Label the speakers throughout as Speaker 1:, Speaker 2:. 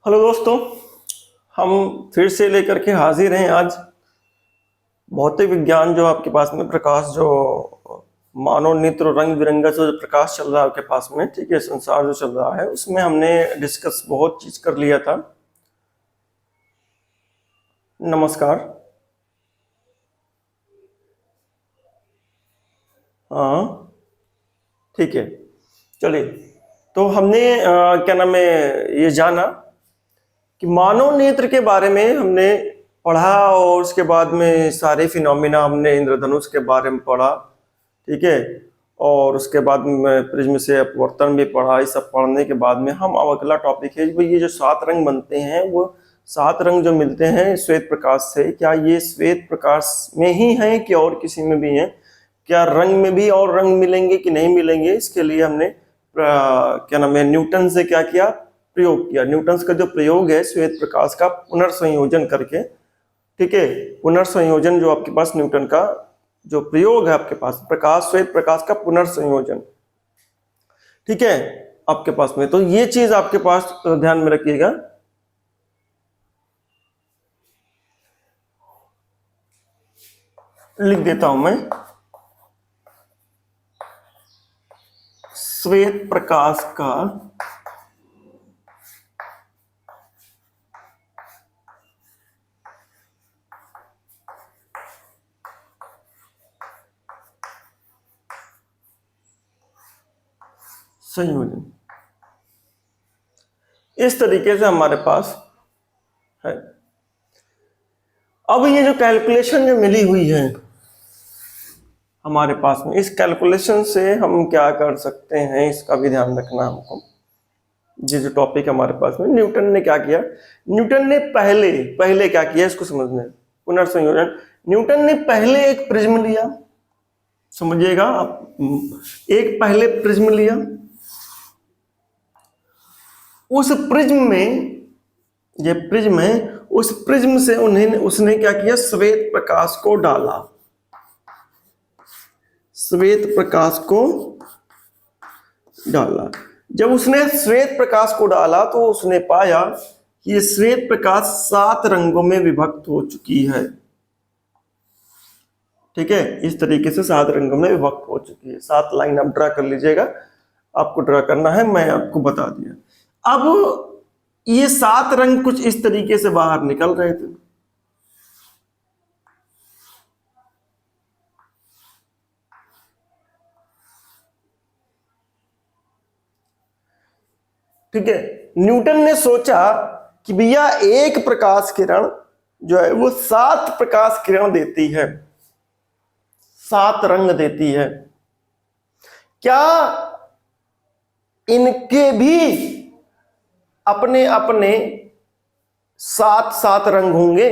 Speaker 1: Hello दोस्तों, हम फिर से लेकर के हाजिर हैं आज भौतिक विज्ञान। जो आपके पास में प्रकाश, जो मानव नेत्र रंग बिरंगा जो प्रकाश चल रहा है आपके पास में, ठीक है, संसार जो चल रहा है, उसमें हमने डिस्कस बहुत चीज कर लिया था। नमस्कार। हाँ, ठीक है, चलिए। तो हमने क्या नाम है, ये जाना कि मानव नेत्र के बारे में हमने पढ़ा, और उसके बाद में सारे फिनोमिना हमने इंद्रधनुष के बारे में पढ़ा, ठीक है। और उसके बाद में प्रिज्म से अपवर्तन भी पढ़ा। ये सब पढ़ने के बाद में हम अब अगला टॉपिक है भाई, ये जो 7 रंग बनते हैं, वो 7 रंग जो मिलते हैं श्वेत प्रकाश से, क्या ये श्वेत प्रकाश में ही है कि और किसी में भी है? क्या रंग में भी और रंग मिलेंगे कि नहीं मिलेंगे? इसके लिए हमने क्या नाम है, न्यूटन से क्या किया, प्रयोग किया। न्यूटन का जो प्रयोग है श्वेत प्रकाश का पुनर्संयोजन करके, ठीक है, पुनर्संयोजन जो आपके पास न्यूटन का जो प्रयोग है आपके पास, प्रकाश, श्वेत प्रकाश का पुनर्संयोजन, ठीक है, आपके पास में। तो ये चीज आपके पास ध्यान में रखिएगा। लिख देता हूं मैं, श्वेत प्रकाश का संयोजन इस तरीके से हमारे पास है। अब ये जो कैलकुलेशन जो मिली हुई है हमारे पास में, इस कैलकुलेशन से हम क्या कर सकते हैं, इसका भी ध्यान रखना हमको। ये जो टॉपिक हमारे पास में, न्यूटन ने क्या किया, न्यूटन ने पहले क्या किया, इसको समझने, पुनर्संयोजन। न्यूटन ने पहले एक प्रिज्म लिया, समझिएगा आप, एक पहले प्रिज्म लिया। उस प्रिज्म में, ये प्रिज्म है, उस प्रिज्म से उसने क्या किया, श्वेत प्रकाश को डाला। श्वेत प्रकाश को डाला। जब उसने श्वेत प्रकाश को डाला तो उसने पाया कि ये श्वेत प्रकाश 7 रंगों में विभक्त हो चुकी है, ठीक है। इस तरीके से 7 रंगों में विभक्त हो चुकी है। 7 लाइन आप ड्रा कर लीजिएगा, आपको ड्रा करना है, मैं आपको बता दिया। अब ये 7 रंग कुछ इस तरीके से बाहर निकल रहे थे, ठीक है। न्यूटन ने सोचा कि भैया एक प्रकाश किरण जो है वो 7 प्रकाश किरण देती है, 7 रंग देती है। क्या इनके भी अपने अपने 7 रंग होंगे?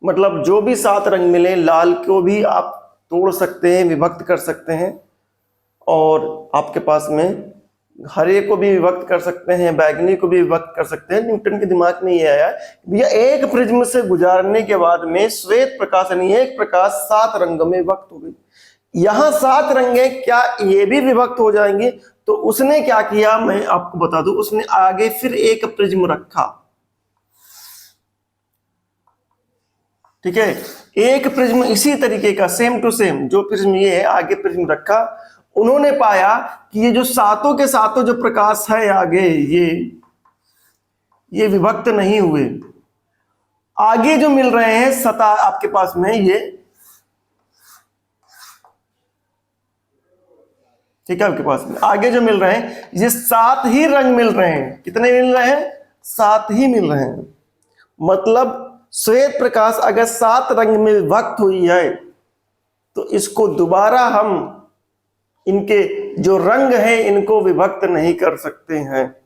Speaker 1: मतलब जो भी 7 रंग मिले, लाल को भी आप तोड़ सकते हैं, विभक्त कर सकते हैं, और आपके पास में हरे को भी विभक्त कर सकते हैं, बैगनी को भी विभक्त कर सकते हैं। न्यूटन के दिमाग में ये आया भैया एक प्रिज्म से गुजारने के बाद में श्वेत प्रकाश यानी एक प्रकाश 7 रंगों में विभक्त हो गई। यहां 7 रंगे, क्या ये भी विभक्त हो जाएंगे? तो उसने क्या किया, मैं आपको बता दूं, उसने आगे फिर एक प्रिज्म रखा, ठीक है। एक प्रिज्म इसी तरीके का सेम टू सेम, जो प्रिज्म ये है, आगे प्रिज्म रखा। उन्होंने पाया कि ये जो 7 के 7 जो प्रकाश है आगे, ये विभक्त नहीं हुए। आगे जो मिल रहे हैं सतह आपके पास में, ये ठीक है, आपके पास में आगे जो मिल रहे हैं, ये 7 ही रंग मिल रहे हैं। कितने मिल रहे हैं? 7 ही मिल रहे हैं। मतलब श्वेत प्रकाश अगर 7 रंग में विभक्त हुई है तो इसको दोबारा हम, इनके जो रंग है इनको विभक्त नहीं कर सकते हैं।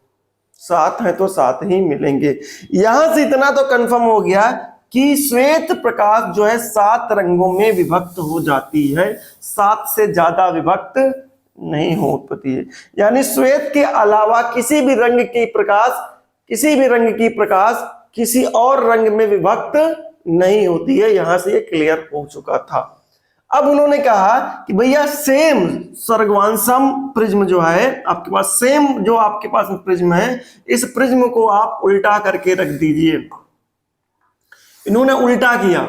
Speaker 1: 7 है तो 7 ही मिलेंगे। यहां से इतना तो कंफर्म हो गया कि श्वेत प्रकाश जो है 7 रंगों में विभक्त हो जाती है, 7 से ज्यादा विभक्त नहीं हो पाती है। यानी श्वेत के अलावा किसी भी रंग की प्रकाश किसी और रंग में विभक्त नहीं होती है। यहां से ये क्लियर हो चुका था। अब उन्होंने कहा कि भैया सेम सर्गवांसम प्रिज्म जो है आपके पास, सेम जो आपके पास प्रिज्म है, इस प्रिज्म को आप उल्टा करके रख दीजिए। इन्होंने उल्टा किया,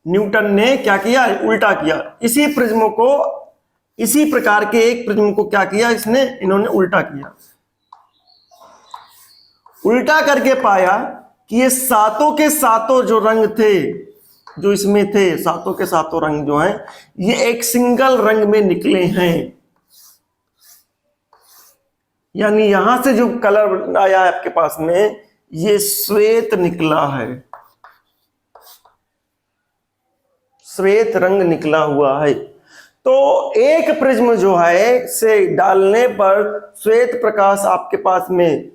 Speaker 1: न्यूटन ने क्या किया, उल्टा किया। इसी प्रिज्म को, इसी प्रकार के एक प्रिज्म को क्या किया इसने, इन्होंने उल्टा किया। उल्टा करके पाया कि ये सातों के सातों जो रंग थे, जो इसमें थे, सातों के सातों रंग जो हैं, ये एक सिंगल रंग में निकले हैं। यानी यहां से जो कलर आया है आपके पास में, ये श्वेत निकला है, श्वेत रंग निकला हुआ है। तो एक प्रिज्म जो है से डालने पर श्वेत प्रकाश आपके पास में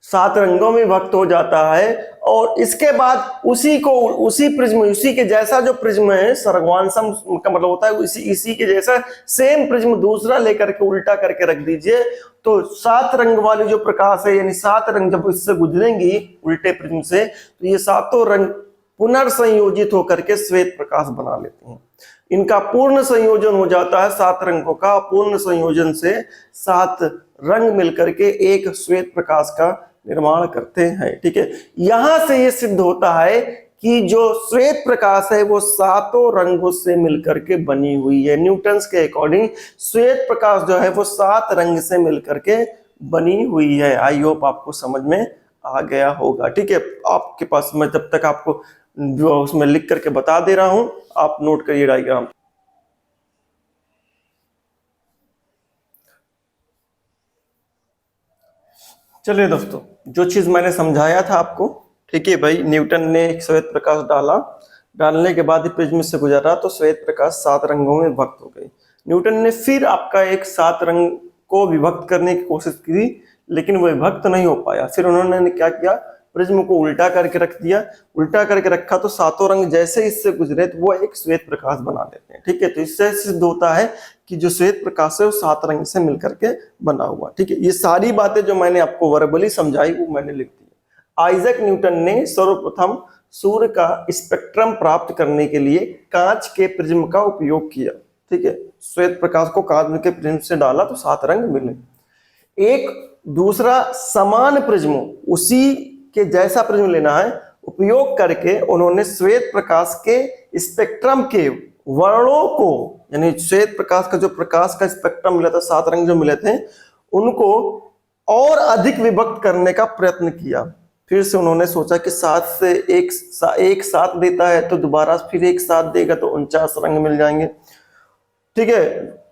Speaker 1: 7 रंगों में विभक्त हो जाता है। और इसके बाद उसी को, उसी प्रिज्म, उसी के जैसा जो प्रिज्म है, सर्गवांसम का मतलब होता है इसी के जैसा सेम प्रिज्म दूसरा लेकर के उल्टा करके रख दीजिए, तो 7 रंग वाली जो प्रकाश है, यानी 7 रंग जब इससे गुजरेंगी उल्टे प्रिज्म से, तो ये सातों रंग पुनर्संयोजित होकर के श्वेत प्रकाश बना लेते हैं। इनका पूर्ण संयोजन हो जाता है 7 रंगों का, पूर्ण संयोजन से 7 रंग मिलकर के एक श्वेत प्रकाश का निर्माण करते हैं। ठीक है, यहां से ये सिद्ध होता है कि जो श्वेत प्रकाश है वो 7 रंगों से मिलकर के बनी हुई है। न्यूटन्स के अकॉर्डिंग श्वेत प्रकाश जो है वो 7 रंग से मिलकर के बनी हुई है। आई होप आपको समझ में आ गया होगा। ठीक है, आपके पास मैं जब तक आपको जो उसमें लिख करके बता दे रहा हूं, आप नोट करिए डायग्राम। चलिए दोस्तों, जो चीज मैंने समझाया था आपको, ठीक है भाई, न्यूटन ने एक श्वेत प्रकाश डाला, डालने के बाद ही प्रिज्म से गुजरा तो श्वेत प्रकाश 7 रंगों में विभक्त हो गई। न्यूटन ने फिर आपका एक 7 रंग को विभक्त करने की कोशिश की, लेकिन वो विभक्त नहीं हो पाया। फिर उन्होंने क्या किया, प्रिज्म को उल्टा करके रख दिया। उल्टा करके रखा तो 7 रंग जैसे इससे गुजरे तो वो एक श्वेत प्रकाश बना देते हैं। ठीक है, तो इससे सिद्ध होता है कि जो श्वेत प्रकाश है वो 7 रंग से मिलकर के बना हुआ। ठीक है, ये सारी बातें जो मैंने आपको वर्बली समझाई वो मैंने लिख दी। आइजैक न्यूटन ने सर्वप्रथम सूर्य का स्पेक्ट्रम प्राप्त करने के लिए कांच के प्रिज्म का उपयोग किया। ठीक है, श्वेत प्रकाश को कांच के प्रिज्म से डाला तो 7 रंग मिले। एक दूसरा समान प्रिज्म, उसी के जैसा प्रिज्म लेना है, उपयोग करके उन्होंने श्वेत प्रकाश के स्पेक्ट्रम के वर्णों को, यानी श्वेत प्रकाश का जो प्रकाश का स्पेक्ट्रम मिला था, 7 रंग जो मिले थे, उनको और अधिक विभक्त करने का प्रयत्न किया। फिर से उन्होंने सोचा कि 7 से एक 7 देता है तो दोबारा फिर एक 7 देगा तो 49 रंग मिल जाएंगे। ठीक है,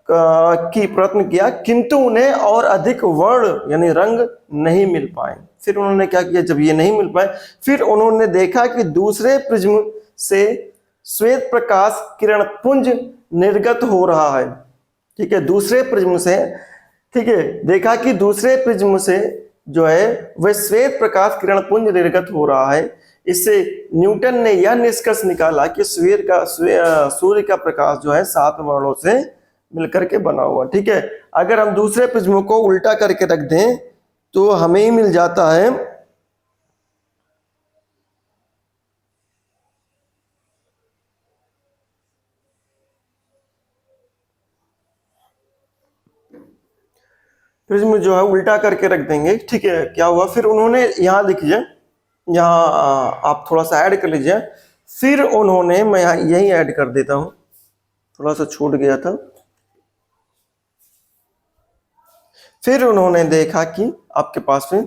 Speaker 1: की प्रयत्न किया, किंतु उन्हें और अधिक वर्ण यानी रंग नहीं मिल पाए। फिर उन्होंने क्या किया, जब ये नहीं मिल पाए, फिर उन्होंने देखा कि दूसरे प्रिज्म से श्वेत प्रकाश किरण पुंज निर्गत हो रहा है। ठीक है, दूसरे प्रिज्म से, ठीक है, देखा कि दूसरे प्रिज्म से जो है वह श्वेत प्रकाश किरण पुंज निर्गत हो रहा है। इससे न्यूटन ने यह निष्कर्ष निकाला कि सूर्य का प्रकाश जो है 7 वर्णों से मिलकर के बना हुआ। ठीक है, अगर हम दूसरे प्रिज्म को उल्टा करके रख दें तो हमें ही मिल जाता है प्रिज्म जो है उल्टा करके रख देंगे। ठीक है, क्या हुआ, फिर उन्होंने यहां लिखिए, यहाँ आप थोड़ा सा ऐड कर लीजिए। फिर उन्होंने, मैं यहाँ यही ऐड कर देता हूं, थोड़ा सा छूट गया था। फिर उन्होंने देखा कि आपके पास में,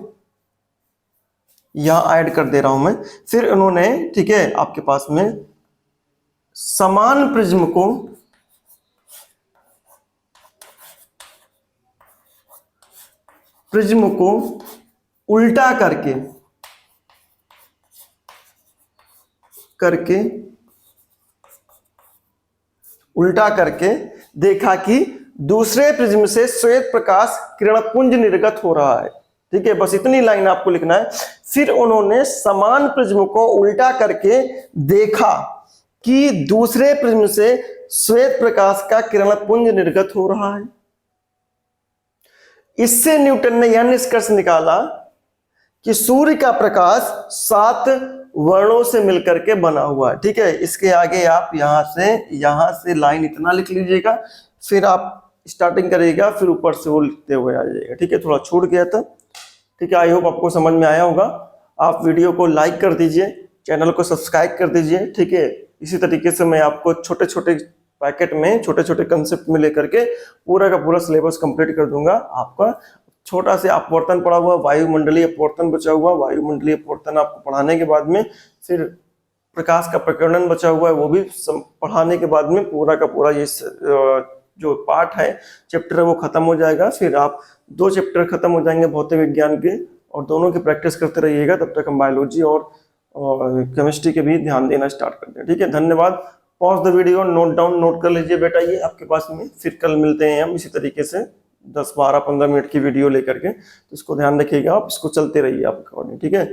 Speaker 1: यहां ऐड कर दे रहा हूं मैं। फिर उन्होंने, ठीक है, आपके पास में समान प्रिज्म को उल्टा करके देखा कि दूसरे प्रिज्म से श्वेत प्रकाश किरणपुंज निर्गत हो रहा है। ठीक है, बस इतनी लाइन आपको लिखना है। फिर उन्होंने समान प्रिज्म को उल्टा करके देखा कि दूसरे प्रिज्म से श्वेत प्रकाश का किरणपुंज निर्गत हो रहा है। इससे न्यूटन ने यह निष्कर्ष निकाला कि सूर्य का प्रकाश 7 वर्णों से मिलकर के बना हुआ है। ठीक है, इसके आगे आप यहां से लाइन इतना लिख लीजिएगा, फिर आप स्टार्टिंग करिएगा, फिर ऊपर से वो लिखते हुए आ जाइएगा। ठीक है, थोड़ा छूट गया था। ठीक है, आई होप आपको समझ में आया होगा। आप वीडियो को लाइक कर दीजिए, चैनल को सब्सक्राइब कर दीजिए। ठीक है, इसी तरीके से मैं आपको छोटे छोटे पैकेट में, छोटे छोटे कंसेप्ट में लेकर के पूरा का पूरा सिलेबस कंप्लीट कर दूंगा। आपका छोटा से अपवर्तन पड़ा हुआ, वायुमंडलीय अपवर्तन बचा हुआ, वायुमंडलीय अपवर्तन आपको पढ़ाने के बाद में फिर प्रकाश का प्रकीर्णन बचा हुआ है, वो भी पढ़ाने के बाद में पूरा का पूरा ये जो पार्ट है, चैप्टर है, वो खत्म हो जाएगा। फिर आप 2 चैप्टर खत्म हो जाएंगे भौतिक विज्ञान के, और दोनों की प्रैक्टिस करते रहिएगा। तब तक हम बायोलॉजी और केमिस्ट्री के भी ध्यान देना स्टार्ट करते हैं। ठीक है, धन्यवाद। Pause the video, note down, note कर लीजिए बेटा ये आपके पास में। फिर कल मिलते हैं हम इसी तरीके से 10, 12, 15 मिनट की वीडियो लेकर के। तो इसको ध्यान रखिएगा, आप इसको चलते रहिए आप अकॉर्डिंग। ठीक है,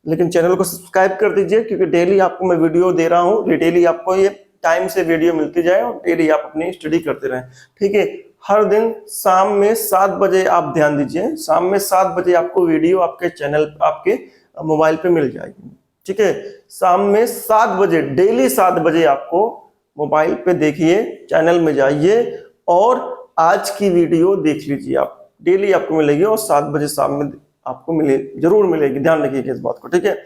Speaker 1: लेकिन चैनल को सब्सक्राइब कर दीजिए, क्योंकि डेली आपको मैं वीडियो दे रहा हूँ। डेली आपको ये टाइम से वीडियो मिलती जाए और डेली आप अपनी स्टडी करते रहें। ठीक है, हर दिन शाम में 7 बजे आप ध्यान दीजिए, शाम में 7 बजे आपको वीडियो आपके चैनल, आपके मोबाइल पे मिल जाएगी। ठीक है, शाम में 7 बजे, डेली 7 बजे आपको मोबाइल पे देखिए, चैनल में जाइए और आज की वीडियो देख लीजिए। आप डेली आपको मिलेगी और 7 बजे शाम में आपको जरूर मिलेगी। ध्यान रखिएगा इस बात को। ठीक है।